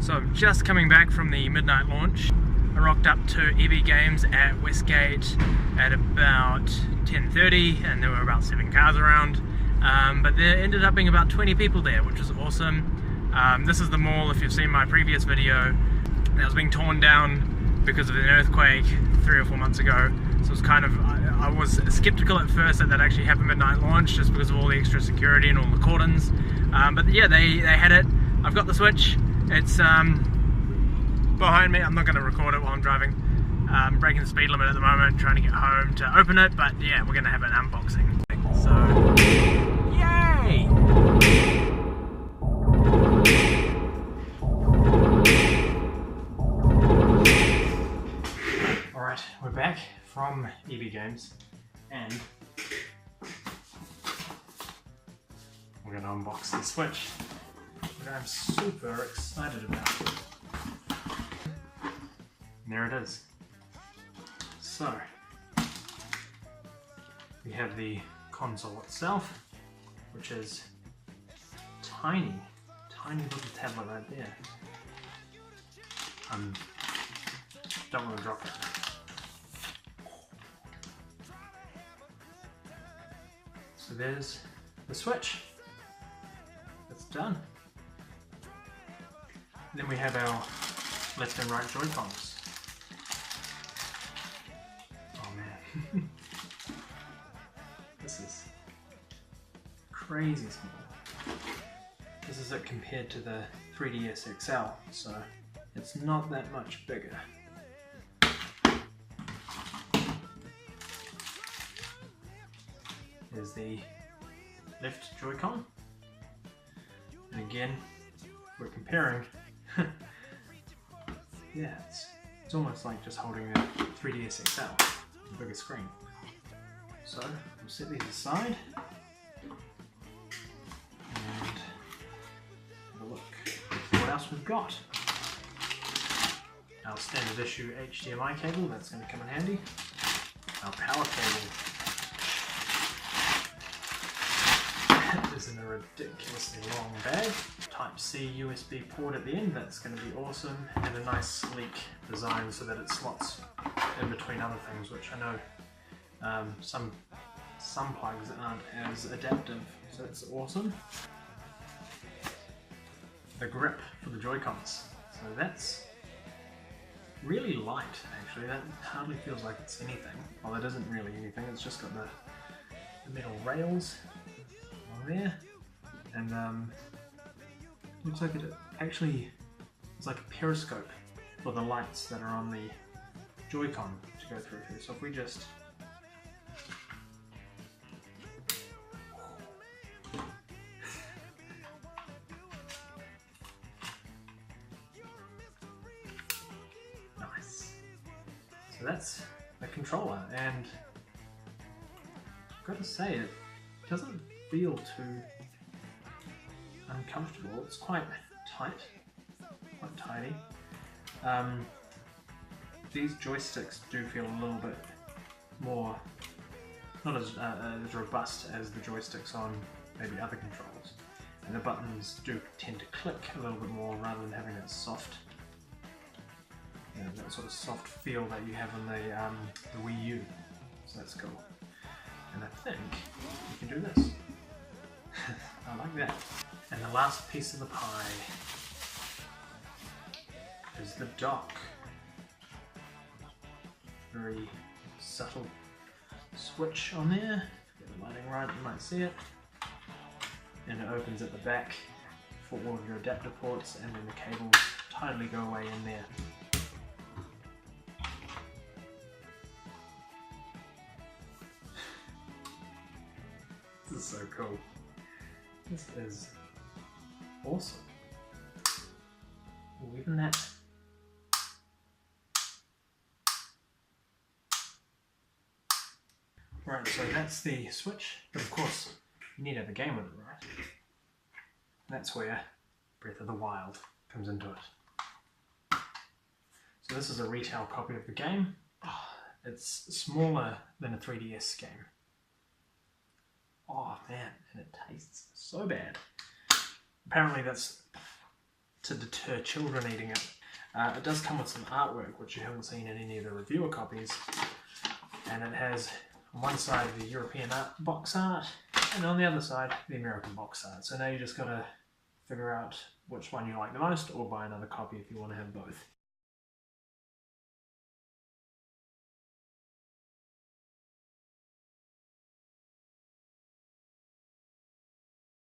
So I'm just coming back from the midnight launch. I rocked up to EB Games at Westgate at about 10:30 and there were about 7 cars around. But there ended up being about 20 people there, which was awesome. This is the mall, if you've seen my previous video, that was being torn down because of an earthquake 3 or 4 months ago. So it was kind of, I was skeptical at first that they'd actually have a midnight launch just because of all the extra security and all the cordons. But yeah, they had it. I've got the Switch. It's behind me. I'm not going to record it while I'm driving. Breaking the speed limit at the moment, trying to get home to open it. But yeah, we're going to have an unboxing. So, yay! Alright, we're back from EB Games and we're going to unbox the Switch, which I'm super excited about. And there it is. So, we have the console itself, which is tiny little tablet right there. Don't want to drop it. So there's the Switch. It's done. Then we have our left and right Joy-Cons. Oh man. This is crazy small. This is it compared to the 3DS XL, so it's not that much bigger. There's the left Joy-Con, and again we're comparing. Yeah, it's almost like just holding a 3DS XL, a bigger screen. So we'll set these aside and have a look at what else we've got. Our standard issue HDMI cable, that's going to come in handy. Our power cable is in a ridiculously long bag. Type-C USB port at the end, that's going to be awesome, and a nice sleek design so that it slots in between other things, which I know some plugs aren't as adaptive, so that's awesome. The grip for the Joy-Cons, so that's really light actually, that hardly feels like it's anything. Well, it isn't really anything, it's just got the metal rails on there, and looks like it actually is like a periscope for the lights that are on the Joy-Con to go through here. So if we just nice. So that's the controller, and I've got to say it doesn't feel too uncomfortable. It's quite tight, quite tidy. These joysticks do feel a little bit more, not as robust as the joysticks on maybe other controllers, and the buttons do tend to click a little bit more rather than having that soft, that sort of soft feel that you have on the Wii U. So that's cool. And I think you can do this. I like that. And the last piece of the pie is the dock. Very subtle switch on there. Get the lighting right, you might see it. And it opens at the back for all of your adapter ports, and then the cables tidily go away in there. This is so cool. This is awesome. Ooh, even that. Right, so that's the Switch, but of course you need to have a game with it, right? That's where Breath of the Wild comes into it. So this is a retail copy of the game. It's smaller than a 3DS game. Oh man, and it tastes so bad. Apparently that's to deter children eating it. It does come with some artwork, which you haven't seen in any of the reviewer copies, and it has on one side the European box art, and on the other side the American box art. So now you just got to figure out which one you like the most, or buy another copy if you want to have both.